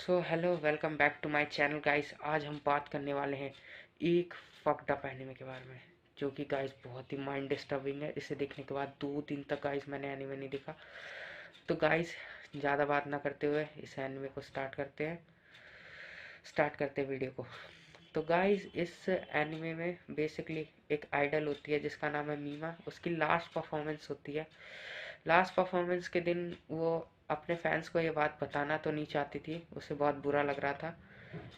So hello welcome back to my channel guys. आज हम बात करने वाले हैं एक फक्ड अप एनिमे के बारे में, जो कि गाइस बहुत ही माइंड डिस्टर्बिंग है। इसे देखने के बाद 2 दिन तक गाइस मैंने एनिमे नहीं देखा। तो गाइस ज़्यादा बात ना करते हुए इस एनिमे को स्टार्ट करते हैं वीडियो को। तो गाइस इस एनिमे में बेसिकली एक आइडल होती है जिसका नाम है मीमा। उसकी लास्ट परफॉर्मेंस होती है। लास्ट परफॉर्मेंस के दिन वो अपने फैंस को ये बात बताना तो नहीं चाहती थी, उसे बहुत बुरा लग रहा था।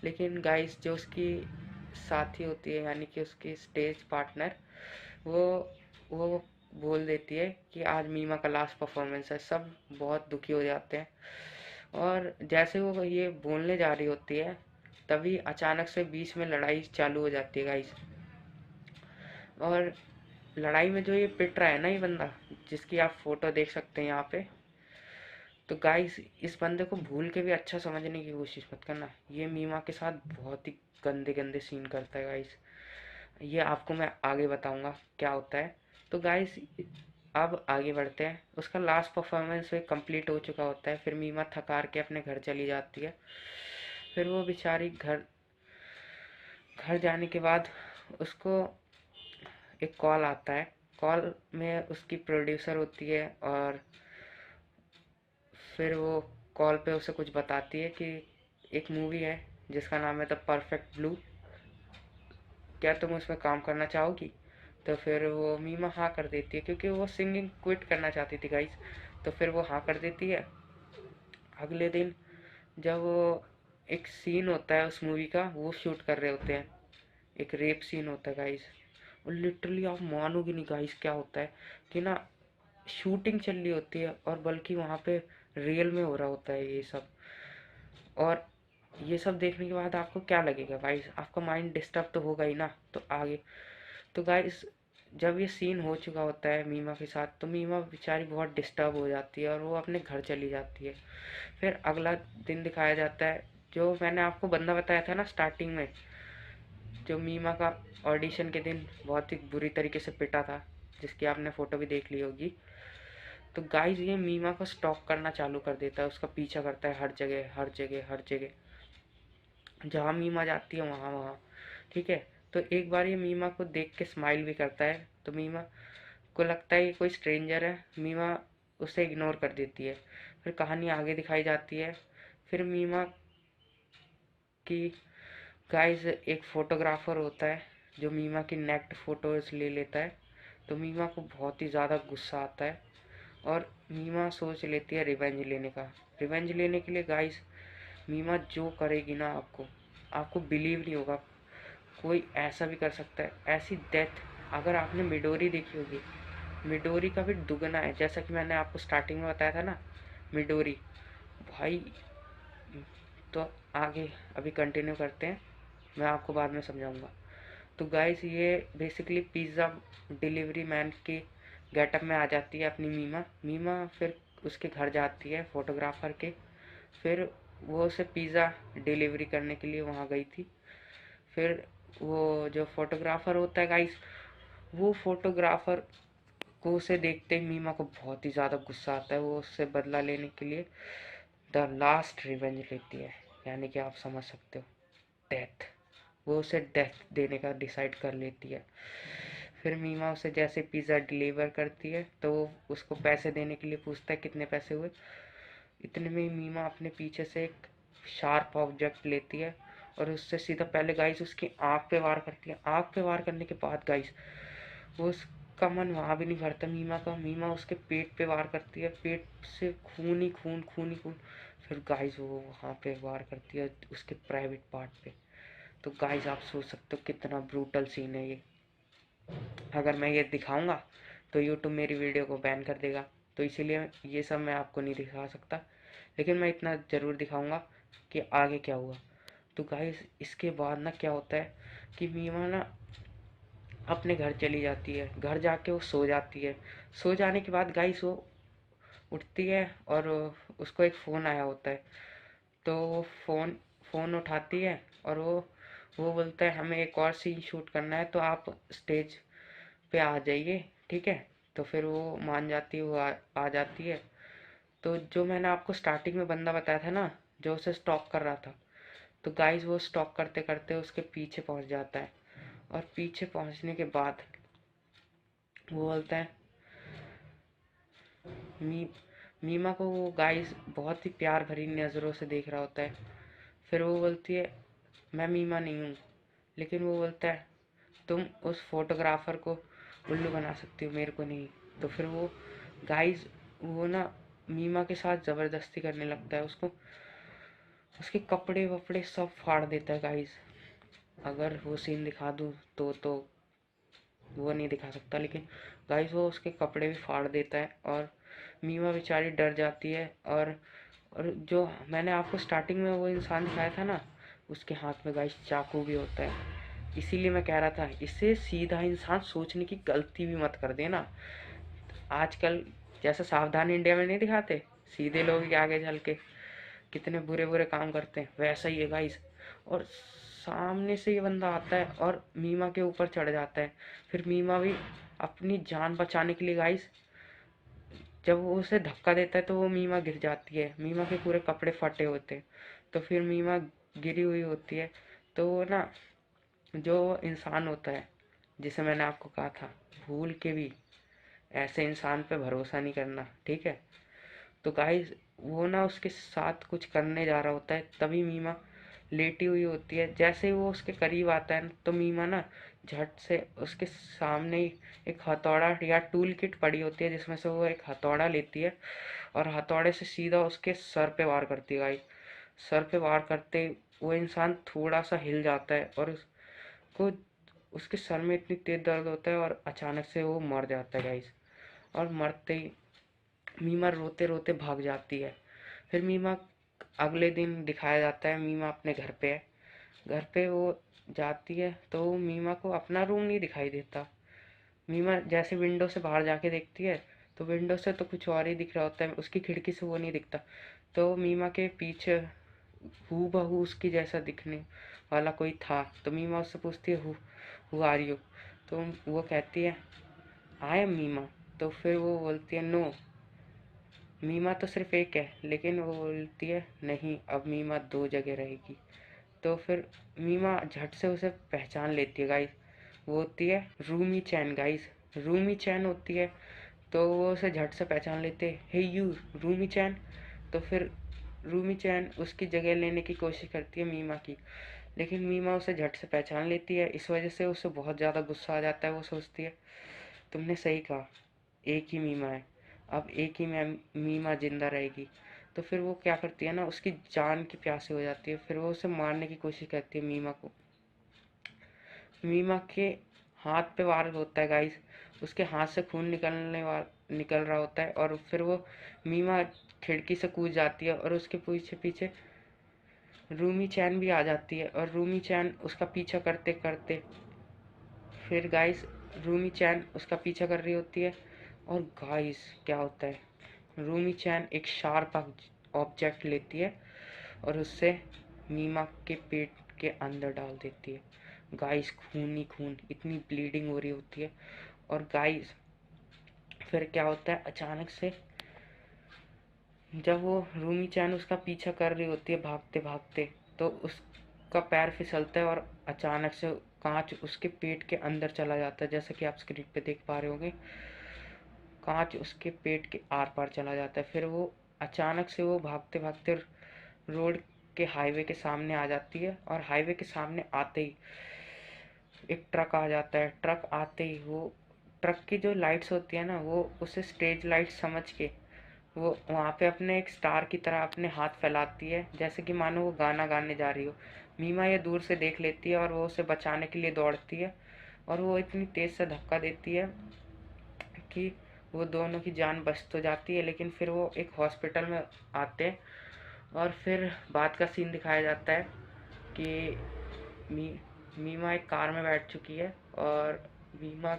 लेकिन गाइस जो उसकी साथी होती है, यानी कि उसकी स्टेज पार्टनर, वो वो बोल देती है कि आज मीमा का लास्ट परफॉर्मेंस है। सब बहुत दुखी हो जाते हैं और जैसे वो ये बोलने जा रही होती है तभी अचानक से बीच में लड़ाई चालू हो जाती है गाइस। और लड़ाई में जो ये पिट रहा है ना, ये बंदा जिसकी आप फोटो देख सकते हैं यहाँ पे, तो गाइस इस बंदे को भूल के भी अच्छा समझने की कोशिश मत करना। ये मीमा के साथ बहुत ही गंदे गंदे सीन करता है गाइस। ये आपको मैं आगे बताऊंगा क्या होता है। तो गाइस अब आगे बढ़ते हैं। उसका लास्ट परफॉर्मेंस कंप्लीट हो चुका होता है। फिर मीमा थकार के अपने घर चली जाती है। फिर वो बेचारी घर घर जाने के बाद उसको एक कॉल आता है। कॉल में उसकी प्रोड्यूसर होती है और फिर वो कॉल पे उसे कुछ बताती है कि एक मूवी है जिसका नाम है द परफेक्ट ब्लू, क्या तुम उसमें काम करना चाहोगी। तो फिर वो मीमा हाँ कर देती है क्योंकि वो सिंगिंग क्विट करना चाहती थी गाइस। तो फिर वो हाँ कर देती है। अगले दिन जब वो एक सीन होता है उस मूवी का, वो शूट कर रहे होते हैं। एक रेप सीन होता है गाइस। और लिटरली आप मानोगे नहीं गाइस क्या होता है कि ना, शूटिंग चल रही होती है और बल्कि वहाँ पे रियल में हो रहा होता है ये सब। और ये सब देखने के बाद आपको क्या लगेगा गाइस, आपका माइंड डिस्टर्ब तो होगा ही ना। तो आगे तो गाइस जब ये सीन हो चुका होता है मीमा के साथ, तो मीमा बेचारी बहुत डिस्टर्ब हो जाती है और वो अपने घर चली जाती है। फिर अगला दिन दिखाया जाता है। जो मैंने आपको बंदा बताया था ना स्टार्टिंग में, जो मीमा का ऑडिशन के दिन बहुत ही बुरी तरीके से पिटा था, जिसकी आपने फोटो भी देख ली होगी। तो गाइस ये मीमा को स्टॉक करना चालू कर देता है, उसका पीछा करता है हर जगह हर जगह हर जगह। जहाँ मीमा जाती है वहाँ वहाँ, ठीक है। तो एक बार ये मीमा को देख के स्माइल भी करता है, तो मीमा को लगता है ये कोई स्ट्रेंजर है। मीमा उसे इग्नोर कर देती है। फिर कहानी आगे दिखाई जाती है। फिर मीमा की गाइस एक फोटोग्राफर होता है जो मीमा की नेक्ड फोटोज ले लेता है। तो मीमा को बहुत ही ज़्यादा गुस्सा आता है और मीमा सोच लेती है रिवेंज लेने का। रिवेंज लेने के लिए गाइस मीमा जो करेगी ना, आपको आपको बिलीव नहीं होगा। कोई ऐसा भी कर सकता है ऐसी डेथ। अगर आपने मिडोरी देखी होगी, मिडोरी का भी दुगना है, जैसा कि मैंने आपको स्टार्टिंग में बताया था ना, मिडोरी भाई। तो आगे अभी कंटिन्यू करते हैं, मैं आपको बाद में समझाऊंगा। तो गाइस ये बेसिकली पिज़्ज़ा डिलीवरी मैन के गेटअप में आ जाती है अपनी मीमा। मीमा फिर उसके घर जाती है फोटोग्राफर के। फिर वो उसे पिज़्ज़ा डिलीवरी करने के लिए वहाँ गई थी। फिर वो जो फोटोग्राफर होता है गाइस, वो फोटोग्राफर को उसे देखते ही मीमा को बहुत ही ज़्यादा गुस्सा आता है। वो उससे बदला लेने के लिए द लास्ट रिवेंज लेती है, यानी कि आप समझ सकते हो, डेथ। वो उसे डेथ देने का डिसाइड कर लेती है। फिर मीमा उसे जैसे पिज़्ज़ा डिलीवर करती है तो वो उसको पैसे देने के लिए पूछता है कितने पैसे हुए। इतने में ही मीमा अपने पीछे से एक शार्प ऑब्जेक्ट लेती है और उससे सीधा पहले गाइस उसकी आँख पे वार करती है। आँख पे वार करने के बाद गाइस वो उसका मन वहाँ भी नहीं भरता मीमा का। मीमा उसके पेट पे वार करती है, पेट से खून ही खून खून ही खून। फिर गाइस वो वहाँ पे वार करती है उसके प्राइवेट पार्ट पे। तो गाइस आप सोच सकते हो कितना ब्रूटल सीन है ये। अगर मैं ये दिखाऊंगा तो यूट्यूब मेरी वीडियो को बैन कर देगा। तो इसीलिए ये सब मैं आपको नहीं दिखा सकता, लेकिन मैं इतना ज़रूर दिखाऊंगा कि आगे क्या हुआ। तो गाइस इसके बाद ना क्या होता है कि मीमा ना अपने घर चली जाती है। घर जाके वो सो जाती है। सो जाने के बाद गाइस वो उठती है और उसको एक फ़ोन आया होता है। तो वो फ़ोन उठाती है और वो बोलता है हमें एक और सीन शूट करना है, तो आप स्टेज पे आ जाइए, ठीक है। तो फिर वो मान जाती है, वो आ जाती है। तो जो मैंने आपको स्टार्टिंग में बंदा बताया था ना, जो उसे स्टॉक कर रहा था। तो गाइस वो स्टॉक करते करते उसके पीछे पहुंच जाता है, और पीछे पहुंचने के बाद वो बोलता है मी मीमा को वो गाइस बहुत ही प्यार भरी नज़रों से देख रहा होता है। फिर वो बोलती है मैं मीमा नहीं हूँ, लेकिन वो बोलता है तुम उस फोटोग्राफर को उल्लू बना सकती हो, मेरे को नहीं। तो फिर वो गाइस वो ना मीमा के साथ ज़बरदस्ती करने लगता है, उसको उसके कपड़े वपड़े सब फाड़ देता है गाइस। अगर वो सीन दिखा दूँ तो वो नहीं दिखा सकता, लेकिन गाइस वो उसके कपड़े भी फाड़ देता है, और मीमा बेचारी डर जाती है। और जो मैंने आपको स्टार्टिंग में वो इंसान दिखाया था ना, उसके हाथ में गाइस चाकू भी होता है। इसीलिए मैं कह रहा था इससे सीधा इंसान सोचने की गलती भी मत कर देना। आजकल जैसे सावधान इंडिया में नहीं दिखाते सीधे लोग ही आगे चल के कितने बुरे बुरे काम करते हैं, वैसा ही है गाइस। और सामने से ये बंदा आता है और मीमा के ऊपर चढ़ जाता है। फिर मीमा भी अपनी जान बचाने के लिए गाइस, जब वो उसे धक्का देता है तो वो मीमा गिर जाती है, मीमा के पूरे कपड़े फटे होते हैं। तो फिर मीमा गिरी हुई होती है। तो वो ना जो इंसान होता है जिसे मैंने आपको कहा था भूल के भी ऐसे इंसान पे भरोसा नहीं करना, ठीक है। तो गाइस वो ना उसके साथ कुछ करने जा रहा होता है, तभी मीमा लेटी हुई होती है। जैसे ही वो उसके करीब आता है तो मीमा ना झट से उसके सामने ही एक हथौड़ा या टूल किट पड़ी होती है, जिसमें से वो एक हथौड़ा लेती है और हथौड़े से सीधा उसके सर पे वार करती है गाइस। सर पे वार करते ही वो इंसान थोड़ा सा हिल जाता है, और उसको उसके सर में इतनी तेज दर्द होता है और अचानक से वो मर जाता है गाइस। और मरते ही मीमा रोते रोते भाग जाती है। फिर मीमा अगले दिन दिखाया जाता है मीमा अपने घर पे है। घर पे वो जाती है तो मीमा को अपना रूम नहीं दिखाई देता। मीमा जैसे विंडो से बाहर जाके देखती है तो विंडो से तो कुछ और ही दिख रहा होता है, उसकी खिड़की से वो नहीं दिखता। तो मीमा के पीछे हूबहू उसकी जैसा दिखने वाला कोई था। तो मीमा उससे पूछती है हु आर यू। तो वो कहती है आई एम मीमा। तो फिर वो बोलती है नो, मीमा तो सिर्फ एक है। लेकिन वो बोलती है नहीं, अब मीमा दो जगह रहेगी। तो फिर मीमा झट से उसे पहचान लेती है गाइस। वो होती है रूमी चैन गाइस, रूमी चैन होती है। तो वो उसे झट से पहचान लेते हैं, हे यू रूमी चैन। तो फिर रूमी चैन उसकी जगह लेने की कोशिश करती है मीमा की, लेकिन मीमा उसे झट से पहचान लेती है। इस वजह से उसे बहुत ज़्यादा गुस्सा आ जाता है। वो सोचती है तुमने सही कहा, एक ही मीमा है, अब एक ही मीमा जिंदा रहेगी। तो फिर वो क्या करती है ना, उसकी जान की प्यासी हो जाती है। फिर वो उसे मारने की कोशिश करती है मीमा को। मीमा के हाथ पे वार होता है गाइस, उसके हाथ से खून निकल रहा होता है। और फिर वो मीमा खिड़की से कूद जाती है और उसके पीछे पीछे रूमी चैन भी आ जाती है, और रूमी चैन उसका पीछा करते करते फिर गाइस रूमी चैन उसका पीछा कर रही होती है। और गाइस क्या होता है, रूमी चैन एक शार्प ऑब्जेक्ट लेती है और उससे मीमा के पेट के अंदर डाल देती है। गाइस खून ही खून, इतनी ब्लीडिंग हो रही होती है। और गाइस फिर क्या होता है, अचानक से जब वो रूमी चैन उसका पीछा कर रही होती है भागते भागते, तो उसका पैर फिसलता है और अचानक से कांच उसके पेट के अंदर चला जाता है। जैसा कि आप स्क्रीन पे देख पा रहे होंगे, कांच उसके पेट के आर पार चला जाता है। फिर वो अचानक से वो भागते भागते रोड के हाईवे के सामने आ जाती है, और हाईवे के सामने आते ही एक ट्रक आ जाता है। ट्रक आते ही वो ट्रक की जो लाइट्स होती है ना, वो उसे स्टेज लाइट समझ के वो वहाँ पे अपने एक स्टार की तरह अपने हाथ फैलाती है, जैसे कि मानो वो गाना गाने जा रही हो। मीमा ये दूर से देख लेती है और वो उसे बचाने के लिए दौड़ती है, और वो इतनी तेज से धक्का देती है कि वो दोनों की जान बच तो जाती है। लेकिन फिर वो एक हॉस्पिटल में आते हैं, और फिर बाद का सीन दिखाया जाता है कि मी मीमा एक कार में बैठ चुकी है, और मीमा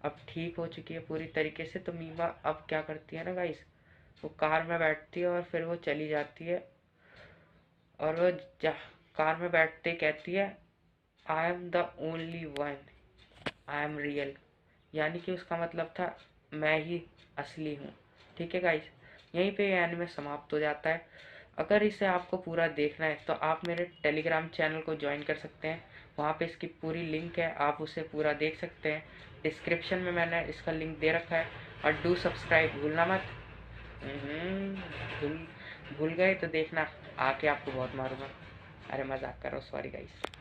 अब ठीक हो चुकी है पूरी तरीके से। तो मीमा अब क्या करती है ना गाइस, वो कार में बैठती है और फिर वो चली जाती है। और वो कार में बैठते ही कहती है I am the only one, I am real. यानी कि उसका मतलब था मैं ही असली हूँ। ठीक है गाइस, यहीं पे ये एनिमे समाप्त हो जाता है। अगर इसे आपको पूरा देखना है तो आप मेरे टेलीग्राम चैनल को ज्वाइन कर सकते हैं। वहाँ पे इसकी पूरी लिंक है, आप उसे पूरा देख सकते हैं। डिस्क्रिप्शन में मैंने इसका लिंक दे रखा है। और डू सब्सक्राइब भूलना मत। भूल भूल गए तो देखना, आके आपको बहुत मारूंगा। अरे मजाक कर रहा हूँ, सॉरी गाइस।